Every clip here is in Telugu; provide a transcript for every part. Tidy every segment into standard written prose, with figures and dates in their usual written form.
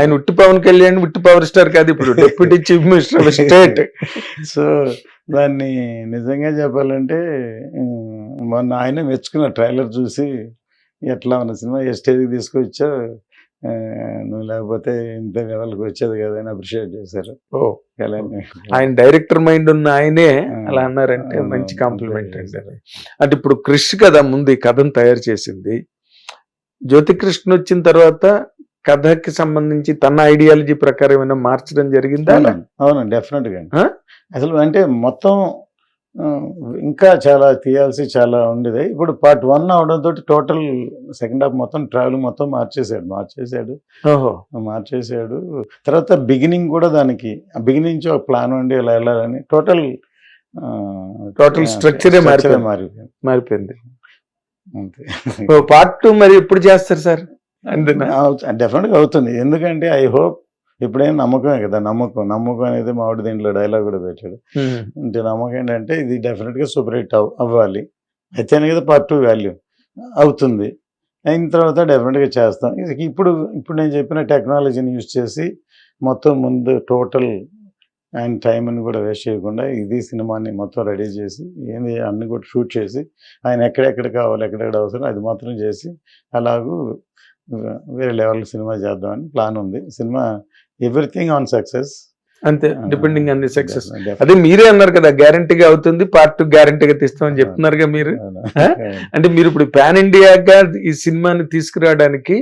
ఆయన ఉట్టి పవన్ కళ్యాణ్ ఉట్టి పవర్ స్టార్ కాదు, ఇప్పుడు deputy chief minister of state. So దాన్ని నిజంగా చెప్పాలంటే మొన్న ఆయన మెచ్చుకున్న ట్రైలర్ చూసి ఎట్లా ఉన్న సినిమా ఏ స్టేజ్కి తీసుకొచ్చా, నువ్వు లేకపోతే ఇంత లెవెల్కి వచ్చేది కదా అని అప్రిషియేట్ చేశారు. ఓ ఆయన డైరెక్టర్ మైండ్ ఉన్న ఆయనే అలా అన్నారంటే మంచి కాంప్లిమెంట్ అండి. అంటే ఇప్పుడు క్రిష్ కదా ముందు ఈ కథను తయారు చేసింది. జ్యోతికృష్ణ వచ్చిన తర్వాత కథకి సంబంధించి తన ఐడియాలజీ ప్రకారం ఏమైనా మార్చడం జరిగిందా? అవునండి, డెఫినెట్ గా. అసలు అంటే మొత్తం ఇంకా చాలా తీయాల్సి చాలా ఉండేది. ఇప్పుడు పార్ట్ 1 అవడంతో టోటల్ సెకండ్ హాఫ్ మొత్తం ట్రావెల్ మొత్తం మార్చేసాడు. తర్వాత బిగినింగ్ కూడా దానికి బిగినింగ్ నుంచి ఒక ప్లాన్ ఉండి ఇలా వెళ్ళాలని టోటల్ స్ట్రక్చరే మారిపోయింది. పార్ట్ 2 మరి ఎప్పుడు చేస్తారు సార్? డెఫినెట్ గా అవుతుంది. ఎందుకంటే ఐ హోప్ ఎప్పుడైనా నమ్మకమే కదా, నమ్మకం అనేది మామిడి దీంట్లో డైలాగ్ కూడా పెట్టాడు. అంటే నమ్మకం ఏంటంటే ఇది డెఫినెట్ గా సూపర్ హిట్ అవ్వాలి, అయితేనే కదా పార్ట్ 2 వాల్యూ అవుతుంది. అయిన తర్వాత డెఫినెట్ గా చేస్తాం. ఇప్పుడు నేను చెప్పిన టెక్నాలజీని యూజ్ చేసి మొత్తం ముందు టోటల్ ఆయన టైంని కూడా వేస్ట్ చేయకుండా ఇది సినిమాని మొత్తం రెడీ చేసి ఏంది అన్ని కూడా షూట్ చేసి ఆయన ఎక్కడెక్కడ కావాలి ఎక్కడెక్కడ అవసరం అది మాత్రం చేసి అలాగూ వేరే లెవెల్ సినిమా చేద్దామని ప్లాన్ ఉంది. సినిమా ఎవ్రీథింగ్ ఆన్ సక్సెస్, అంతే, డిపెండింగ్ ఆన్ ది సక్సెస్. అదే మీరే అన్నారు కదా గ్యారంటీగా అవుతుంది, పార్ట్ 2 గ్యారంటీగా తీస్తామని చెప్తున్నారుగా మీరు. అంటే మీరు ఇప్పుడు పాన్ ఇండియాగా ఈ సినిమాని తీసుకురావడానికి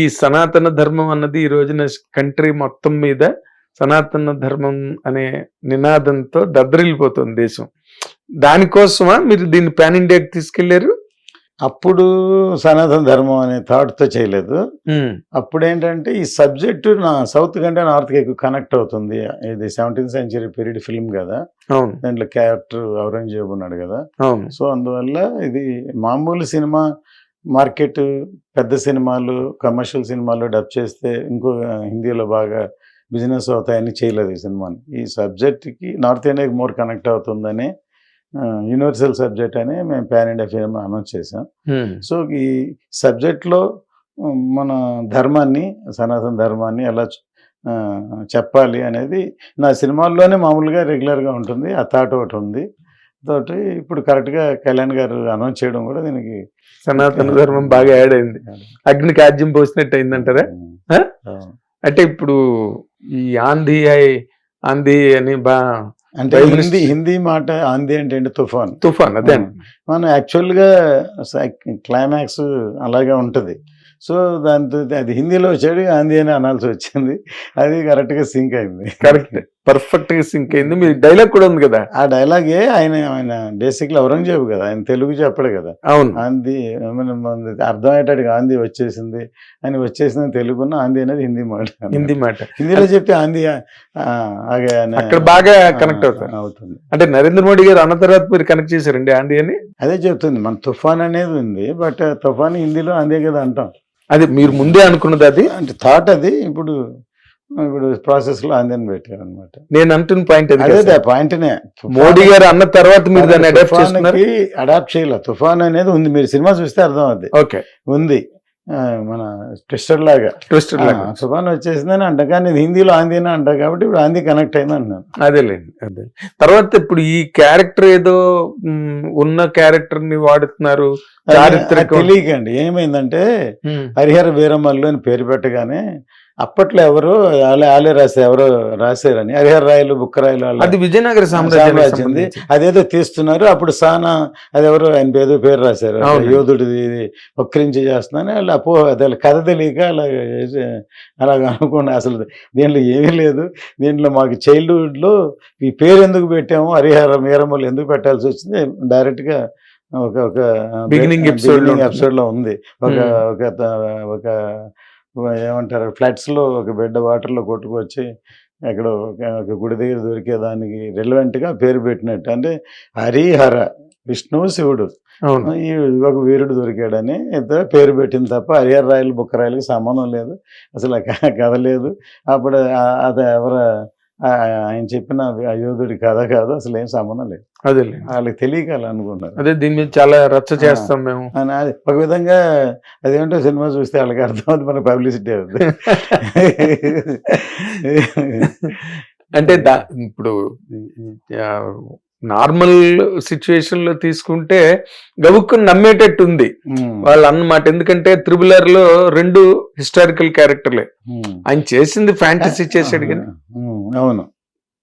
ఈ సనాతన ధర్మం అన్నది ఈ రోజున కంట్రీ మొత్తం మీద సనాతన ధర్మం అనే నినాదంతో దద్దరిల్లిపోతుంది దేశం. దానికోసమా మీరు దీన్ని పాన్ ఇండియాకి తీసుకెళ్లారు? అప్పుడు సనాతన ధర్మం అనే థాట్తో చేయలేదు. అప్పుడు ఏంటంటే ఈ సబ్జెక్టు నా సౌత్ కంటే నార్త్కి ఎక్కువ కనెక్ట్ అవుతుంది. ఇది 17th century పీరియడ్ ఫిల్మ్ కదా, దాంట్లో క్యారెక్టర్ ఔరంగజేబు ఉన్నాడు కదా. సో అందువల్ల ఇది మామూలు సినిమా మార్కెట్, పెద్ద సినిమాలు కమర్షియల్ సినిమాలు డబ్ చేస్తే ఇంకో హిందీలో బాగా బిజినెస్ అవుతాయని చేయలేదు ఈ సినిమాని. ఈ సబ్జెక్ట్కి నార్త్ ఇండియాకి మోర్ కనెక్ట్ అవుతుందని యూనివర్సల్ సబ్జెక్ట్ అని మేము పాన్ ఇండియా ఫిల్మ్ అనౌన్స్ చేసాం. సో ఈ సబ్జెక్ట్లో మన ధర్మాన్ని, సనాతన ధర్మాన్ని ఎలా చెప్పాలి అనేది నా సినిమాల్లోనే మామూలుగా రెగ్యులర్గా ఉంటుంది. ఆ థాట్ ఒకటి ఉంది. తోటి ఇప్పుడు కరెక్ట్గా కళ్యాణ్ గారు అనౌన్స్ చేయడం కూడా దీనికి సనాతన ధర్మం బాగా యాడ్ అయింది, అగ్నికి ఆజ్యం పోసినట్టు అయిందంటారా? అంటే ఇప్పుడు ఈ ఆంధీ అని అంటే హిందీ మాట ఆంధీ అంటే తుఫాన్ అదే మనం యాక్చువల్గా క్లైమాక్స్ అలాగే ఉంటుంది. సో దాంతో అది హిందీలో వచ్చాడు, ఆంధీ అని అనాల్సి వచ్చింది. అది కరెక్ట్గా సింక్ అయింది, పర్ఫెక్ట్ గా సింక్ అయింది. మీ డైలాగ్ కూడా ఉంది కదా, ఆ డైలాగే ఆయన బేసిక్లీ ఔరంగజేబు కదా, ఆయన తెలుగు చెప్పడు కదా. అవును, ఆంధీ అర్థమయ్యేటట్టుగా ఆంధీ వచ్చేసింది అని వచ్చేసింది తెలుగున్న, ఆంధీ అనేది హిందీ మాట. హిందీలో చెప్తే ఆంధీ అక్కడ బాగా కనెక్ట్ అవుతుంది. అంటే నరేంద్ర మోడీ గారు అన్న తర్వాత మీరు కనెక్ట్ చేశారండి ఆంధీ అని? అదే చెప్తుంది, మన తుఫాన్ అనేది ఉంది, బట్ తుఫాన్ హిందీలో ఆంధీ కదా అంటాం. అది మీరు ముందే అనుకున్నది, అది అంటే థాట్ అది. ఇప్పుడు ప్రాసెస్ లో ఆందోళన పెట్టారు అనమాట. నేను అంటున్న పాయింట్ అదే పాయింట్నే, మోడీ గారు అన్న తర్వాత మీరు దాన్ని అడాప్ట్ చేయాలి. తుఫాన్ అనేది ఉంది, మీరు సినిమా చూస్తే అర్థం అవుద్ది. ఓకే, ఉంది మన ట్విస్టర్ లాగా తుఫాన్ వచ్చేసిందని అంట, కానీ హిందీలో ఆంధీని అంట, కాబట్టి ఇప్పుడు ఆంధీ కనెక్ట్ అయింది అంటున్నాను. అదే తర్వాత ఇప్పుడు ఈ క్యారెక్టర్ ఏదో ఉన్న క్యారెక్టర్ ని వాడుతున్నారు. తెలియకండి ఏమైందంటే హరిహర వీరమల్లు అని పేరు పెట్టగానే అప్పట్లో ఎవరు ఆలే ఎవరో రాశారని, హరిహర రాయలు బుక్కరాయలు, అది విజయనగర సామ్రాజ్యం, అదేదో తీస్తున్నారు. అప్పుడు సానా అదెవరో ఆయన ఏదో పేరు రాశారు, యోధుడిది వక్రించి చేస్తున్నాను. వాళ్ళు అదే కథ తెలియక అలాగ అనుకున్నా. అసలు దీంట్లో ఏమీ లేదు. దీంట్లో మాకు చైల్డ్హుడ్లో ఈ పేరు ఎందుకు పెట్టాము, హరిహర వీరమల్లు ఎందుకు పెట్టాల్సి వచ్చింది, డైరెక్ట్గా ఒక బిగినింగ్ ఎపిసోడ్ లో ఉంది. ఒక ఏమంటారు, ఫ్లడ్స్ లో ఒక బిడ్డ వాటర్ లో కొట్టుకొచ్చి ఎక్కడ ఒక గుడి దగ్గర దొరికేదానికి రెలవెంట్ గా పేరు పెట్టినట్టు. అంటే హరిహర విష్ణువు శివుడు, ఈ ఒక వీరుడు దొరికాడని పేరు పెట్టింది తప్ప హరిహర రాయలు బుక్కరాయలకి సంబంధం లేదు, అసలు కథ లేదు. అప్పుడు అది ఆయన చెప్పిన అయోధుడి కథ కాదు, అసలు ఏం సంబంధం లేదు. అదే వాళ్ళకి తెలియక అలా అనుకున్నారు. అదే దీని మీద చాలా రచ్చ చేస్తాం మేము. ఒక విధంగా అదేంటో సినిమా చూస్తే వాళ్ళకి అర్థమవుతుంది, మన పబ్లిసిటీ అవుతుంది. అంటే ఇప్పుడు నార్మల్ సిచ్యువేషన్ లో తీసుకుంటే గబుక్కుని నమ్మేటట్టు ఉంది వాళ్ళు అన్నమాట. ఎందుకంటే త్రిబులర్ లో 2 హిస్టారికల్ క్యారెక్టర్లే, ఆయన చేసింది ఫ్యాంటసీ చేసాడు కానీ. అవును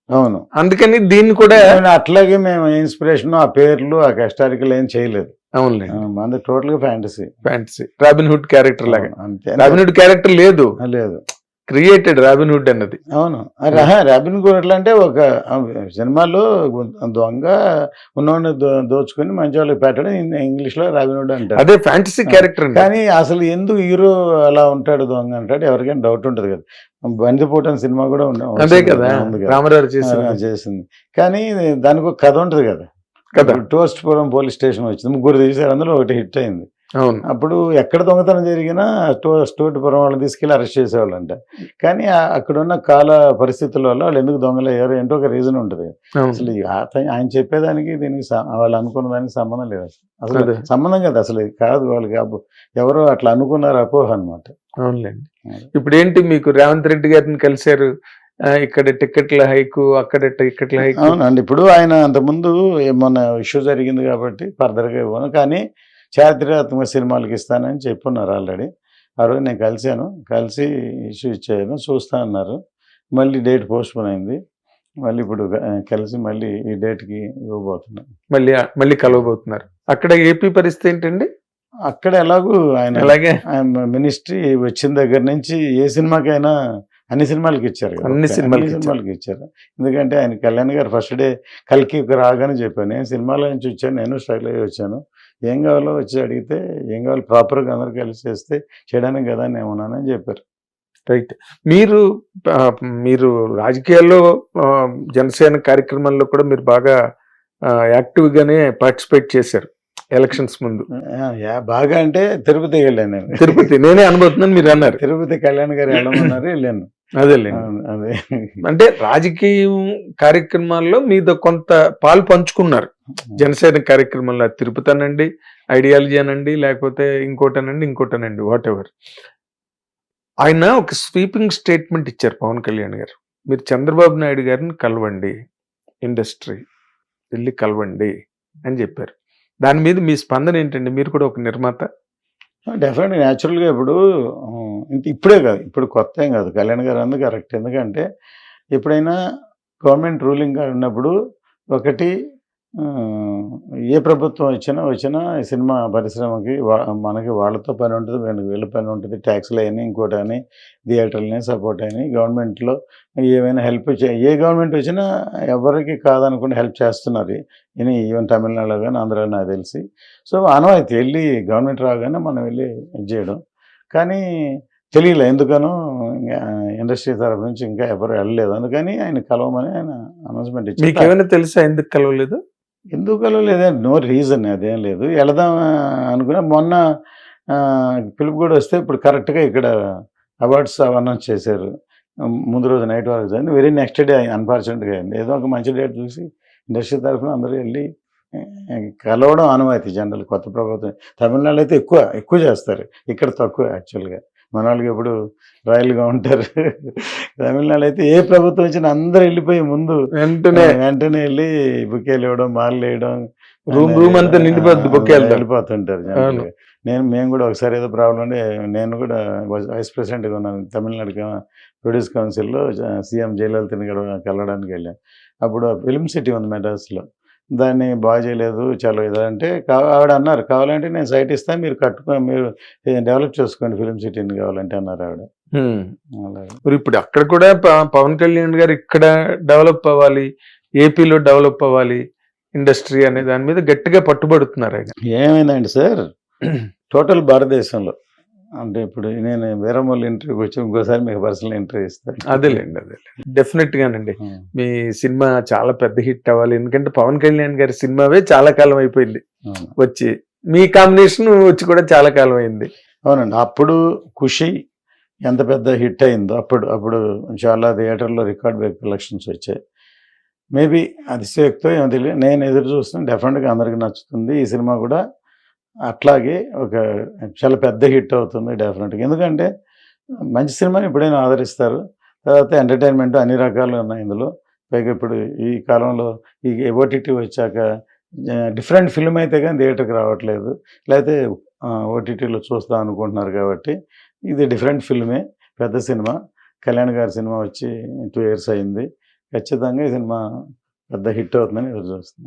అవును, అందుకని దీన్ని కూడా అట్లాగే మేము ఇన్స్పిరేషన్ ఆ పేర్లు ఆ హిస్టారికల్ ఏం చేయలేదు. అవునులే, మన టోటల్ గా ఫ్యాంటసీ రాబిన్ హుడ్ క్యారెక్టర్ లాగా. అంతే, రాబిన్ హుడ్ క్యారెక్టర్ లేదు, క్రియేటెడ్ రాబిన్ హుడ్ అన్నది. అవును, రాబిన్ హుడ్ ఎట్లా అంటే ఒక సినిమాలో దొంగ ఉన్నోడిని దోచుకుని మంచి వాళ్ళకి పెట్టడం, ఇంగ్లీష్ లో రాబిన్ హుడ్ అంటారు. అదే ఫ్యాంటసీ క్యారెక్టర్. కానీ అసలు ఎందుకు హీరో అలా ఉంటాడు దొంగ అంటాడు, ఎవరికైనా డౌట్ ఉంటది కదా. బందిపోటని సినిమా కూడా అదే కదా రామారావు చేసింది. కానీ దానికి ఒక కథ ఉంటది కదా. టోస్ట్పురం పోలీస్ స్టేషన్ వచ్చింది, 3 తీశారు, అందులో 1 హిట్ అయింది. అవును, అప్పుడు ఎక్కడ దొంగతనం జరిగినా టోస్ట్పురం వాళ్ళని తీసుకెళ్లి అరెస్ట్ చేసేవాళ్ళంట. కానీ అక్కడున్న కాల పరిస్థితుల వల్ల వాళ్ళు ఎందుకు దొంగలు అయ్యారు ఏంటో ఒక రీజన్ ఉంటుంది. అసలు ఆయన చెప్పేదానికి దీనికి వాళ్ళు అనుకున్న దానికి సంబంధం లేదు. అసలు సంబంధం కదా, అసలు కాదు. వాళ్ళకి ఎవరో అట్లా అనుకున్నారు, అపోహ అనమాట. అవునులేండి. ఇప్పుడు ఏంటి, మీకు రేవంత్ రెడ్డి గారిని కలిశారు, ఇక్కడ టికెట్ల హైకు, అక్కడ టికెట్ల హైకు. అవునండి, ఇప్పుడు ఆయన అంతకుముందు మొన్న ఇష్యూ జరిగింది కాబట్టి ఫర్దర్గా ఇవ్వను, కానీ చారిత్రాత్మక సినిమాలకి ఇస్తానని చెప్పున్నారు ఆల్రెడీ. ఆ రోజు నేను కలిసి ఇష్యూ ఇచ్చాను, చూస్తా అన్నారు. మళ్ళీ డేట్ పోస్ట్పోన్ అయింది. మళ్ళీ ఇప్పుడు కలిసి మళ్ళీ ఈ డేట్కి ఇవ్వబోతున్నాను. మళ్ళీ కలవబోతున్నారు. అక్కడ ఏపీ పరిస్థితి ఏంటండి? అక్కడ ఎలాగూ ఆయన అలాగే మినిస్ట్రీ వచ్చిన దగ్గర నుంచి ఏ సినిమాకైనా అన్ని సినిమాలకి ఇచ్చారు, అన్ని సినిమాలకి ఇచ్చారు. ఎందుకంటే ఆయన కళ్యాణ్ గారు ఫస్ట్ డే కల్కి రాగానే చెప్పాను, నేను సినిమాలో నుంచి వచ్చాను, నేను స్ట్రగుల్ అయ్యి వచ్చాను, ఏం కావాలో వచ్చి అడిగితే ఏం కావాలి ప్రాపర్గా అందరు కలిసి చేస్తే చేయడానికి కదా నేను ఉన్నానని చెప్పారు. రైట్. మీరు రాజకీయాల్లో జనసేన కార్యక్రమాల్లో కూడా మీరు బాగా యాక్టివ్గానే పార్టిసిపేట్ చేశారు ఎలక్షన్స్ ముందు. బాగా అంటే తిరుపతి వెళ్ళాను నేను. తిరుపతి నేనే అనుభవుతున్నాను, మీరు అన్నారు తిరుపతి కళ్యాణ్ గారు వెళ్ళమన్నారు, వెళ్ళాను. అదే అంటే రాజకీయ కార్యక్రమాల్లో మీద కొంత పాలు పంచుకున్నారు జనసేన కార్యక్రమంలో. తిరుపతి అనండి, ఐడియాలజీ అనండి, లేకపోతే ఇంకోటనండి వాట్ ఎవర్. ఆయన ఒక స్వీపింగ్ స్టేట్మెంట్ ఇచ్చారు పవన్ కళ్యాణ్ గారు, మీరు చంద్రబాబు నాయుడు గారిని కలవండి, ఇండస్ట్రీ వెళ్ళి కలవండి అని చెప్పారు. దాని మీద మీ స్పందన ఏంటండి? మీరు కూడా ఒక నిర్మాత. డెఫినెట్గా న్యాచురల్గా ఇప్పుడే కాదు, ఇప్పుడు కొత్త ఏం కాదు, కళ్యాణ్ గారు అందుకు కరెక్ట్. ఎందుకంటే ఎప్పుడైనా గవర్నమెంట్ రూలింగ్ ఉన్నప్పుడు ఒకటి ఏ ప్రభుత్వం వచ్చినా సినిమా పరిశ్రమకి మనకి వాళ్ళతో పని ఉంటుంది, వీళ్ళ పని ఉంటుంది, ట్యాక్స్లు అయినా ఇంకోటి అని థియేటర్లని సపోర్ట్ అయినాయి. గవర్నమెంట్లో ఏమైనా హెల్ప్ ఏ గవర్నమెంట్ వచ్చినా ఎవరికి కాదనుకుంటే హెల్ప్ చేస్తున్నారు. ఈవెన్ తమిళనాడులో కానీ ఆంధ్రాలో నాకు తెలిసి. సో ఆనవాయితీ వెళ్ళి గవర్నమెంట్ రాగానే మనం వెళ్ళి చేయడం. కానీ తెలియలే ఎందుకనో ఇండస్ట్రీ తరఫు నుంచి ఇంకా ఎవరు వెళ్ళలేదు, అందుకని ఆయన కలవమని ఆయన అనౌన్స్మెంట్ ఇచ్చారు. మీకు ఏమైనా తెలుసా ఎందుకు కలవలేదు? ఎందుకు కలవలేదే, నో రీజన్, అదేం లేదు. వెళదాం అనుకున్నా. మొన్న పిలుపు కూడా వస్తే ఇప్పుడు కరెక్ట్గా ఇక్కడ అవార్డ్స్ అనౌన్స్ చేశారు. ముందు రోజు నైట్ వరకు జరిగింది, వెరీ నెక్స్ట్ డే అన్ఫార్చునేట్గా అయింది. ఏదో ఒక మంచి డేట్ చూసి ఇండస్ట్రీ తరఫున అందరూ వెళ్ళి కలవడం ఆనవాయితీ. జనరల్ కొత్త ప్రభుత్వం తమిళనాడు అయితే ఎక్కువ చేస్తారు, ఇక్కడ తక్కువ యాక్చువల్గా. మన వాళ్ళకి ఎప్పుడు రాయల్గా ఉంటారు. తమిళనాడు అయితే ఏ ప్రభుత్వం వచ్చినా అందరూ వెళ్ళిపోయి ముందు వెంటనే వెళ్ళి బుకేలు ఇవ్వడం, మాలలు వేయడం, రూమ్ అంతా నిండిపోతుంది, బుకేలు వెళ్ళిపోతుంటారు. మేము కూడా ఒకసారి ఏదో ప్రాబ్లం అంటే నేను కూడా వైస్ ప్రెసిడెంట్గా ఉన్నాను తమిళనాడు ప్రొడ్యూస్ కౌన్సిల్లో. సీఎం జయలలితని కలవడానికి వెళ్ళాను. అప్పుడు ఫిల్మ్ సిటీ ఉంది మెడ్రాస్లో, దాన్ని బాగా చేయలేదు చాలా ఇదంటే ఆవిడ అన్నారు, కావాలంటే నేను సైట్ ఇస్తాను, మీరు మీరు డెవలప్ చేసుకోండి ఫిల్మ్ సిటీని కావాలంటే అన్నారు ఆవిడ. మరి ఇప్పుడు అక్కడ కూడా పవన్ కళ్యాణ్ గారు ఇక్కడ డెవలప్ అవ్వాలి, ఏపీలో డెవలప్ అవ్వాలి ఇండస్ట్రీ అనే దాని మీద గట్టిగా పట్టుబడుతున్నారు. ఏమైందండి సార్, టోటల్ భారతదేశంలో అంటే ఇప్పుడు నేను వేరమూల ఇంటర్వ్యూకి వచ్చి ఇంకోసారి మీకు పర్సనల్ ఇంటర్వ్యూ ఇస్తాను. అదేలేండి డెఫినెట్ గానండి. మీ సినిమా చాలా పెద్ద హిట్ అవ్వాలి, ఎందుకంటే పవన్ కళ్యాణ్ గారి సినిమావే చాలా కాలం అయిపోయింది వచ్చి, మీ కాంబినేషన్ వచ్చి కూడా చాలా కాలం అయింది. అవునండి, అప్పుడు ఖుషి ఎంత పెద్ద హిట్ అయిందో అప్పుడు చాలా థియేటర్లో రికార్డ్ బ్రేక్ కలెక్షన్స్ వచ్చాయి. మేబీ అతిశయోక్తో ఏమో తెలియదు, నేను ఎదురు చూస్తున్నాను, డెఫినెట్గా అందరికీ నచ్చుతుంది. ఈ సినిమా కూడా అట్లాగే ఒక చాలా పెద్ద హిట్ అవుతుంది డెఫినెట్గా. ఎందుకంటే మంచి సినిమాని ఎప్పుడైనా ఆదరిస్తారు. తర్వాత ఎంటర్టైన్మెంట్ అన్ని రకాలు ఉన్నాయి ఇందులో. పైగా ఇప్పుడు ఈ కాలంలో ఈ ఓటీటీ వచ్చాక డిఫరెంట్ ఫిల్మ్ అయితే కానీ థియేటర్కి రావట్లేదు, లేకపోతే ఓటీటీలో చూస్తాం అనుకుంటున్నారు. కాబట్టి ఇది డిఫరెంట్ ఫిల్మే, పెద్ద సినిమా. కళ్యాణ్ గారి సినిమా వచ్చి 2 years అయింది. ఖచ్చితంగా ఈ సినిమా పెద్ద హిట్ అవుతుందని ఎదురు చూస్తున్నాం.